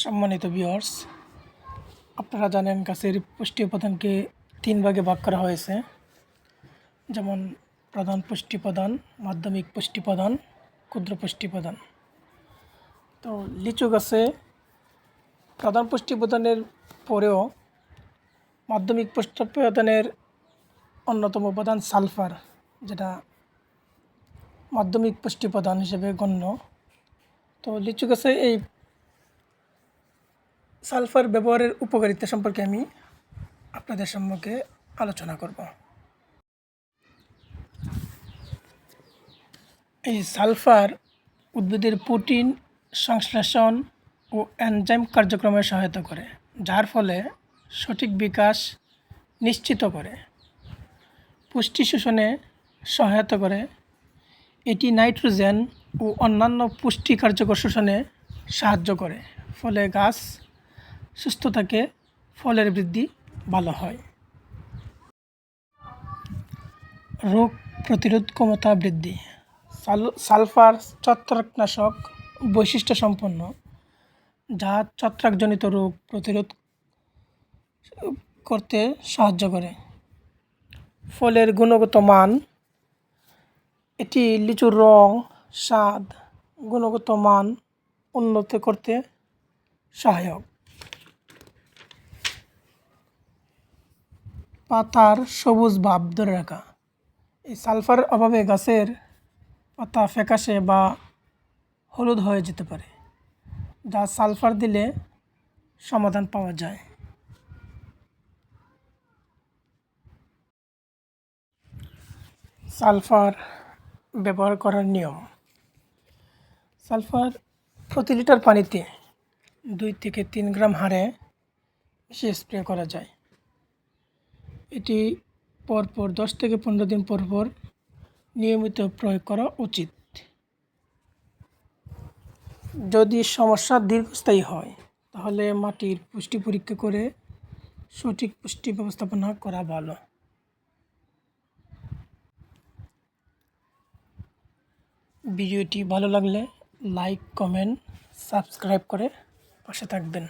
সম্মানিত ভিউয়ার্স, আপনারা জানেন গাছের পুষ্টি উপাদানকে 3 ভাগে ভাগ করা হয়েছে, যেমন প্রধান পুষ্টি উপাদান, মাধ্যমিক পুষ্টি উপাদান, ক্ষুদ্র পুষ্টি উপাদান। তো লিচু গাছে প্রধান পুষ্টি উপাদানের পরেও মাধ্যমিক পুষ্টি উপাদানের অন্যতম উপাদান সালফার, যেটা মাধ্যমিক পুষ্টি উপাদান হিসেবে গণ্য। তো লিচু গাছে এই সালফার ব্যবহারের উপকারিতা সম্পর্কে আমি আপনাদের সম্মুখে আলোচনা করব। এই সালফার উদ্ভিদের প্রোটিন সংশ্লেষণ ও এনজাইম কার্যক্রমে সহায়তা করে, যার ফলে সঠিক বিকাশ নিশ্চিত করে, পুষ্টি শোষণে সহায়তা করে। এটি নাইট্রোজেন ও অন্যান্য পুষ্টি কার্যকর শোষণে সাহায্য করে, ফলে গাছ সুস্থ থাকে, ফলের বৃদ্ধি ভালো হয়। রোগ প্রতিরোধ ক্ষমতা বৃদ্ধি। সালফার ছত্রাকনাশক বৈশিষ্ট্য সম্পন্ন, যা ছত্রাকজনিত রোগ প্রতিরোধ করতে সাহায্য করে। ফলের গুণগত মান। এটি লিচুর রং, স্বাদ, গুণগত মান উন্নত করতে সহায়ক। পাতার সবুজ ভাব ধরে রাখা। এই সালফারের অভাবে গাছের পাতা ফ্যাকাশে বা হলুদ হয়ে যেতে পারে, যা সালফার দিলে সমাধান পাওয়া যায়। সালফার ব্যবহার করার নিয়ম। সালফার প্রতি লিটার পানিতে 2 থেকে 3 গ্রাম হারে মিশিয়ে স্প্রে করা যায়। এটি পরপর 10 থেকে 15 দিন পর নিয়মিত প্রয়োগ করা উচিত। যদি সমস্যা দীর্ঘস্থায়ী হয়, তাহলে মাটির পুষ্টি পরীক্ষা করে সঠিক পুষ্টি ব্যবস্থাপনা করা ভালো। ভিডিওটি ভালো লাগলে লাইক, কমেন্ট, সাবস্ক্রাইব করে পাশে থাকবেন।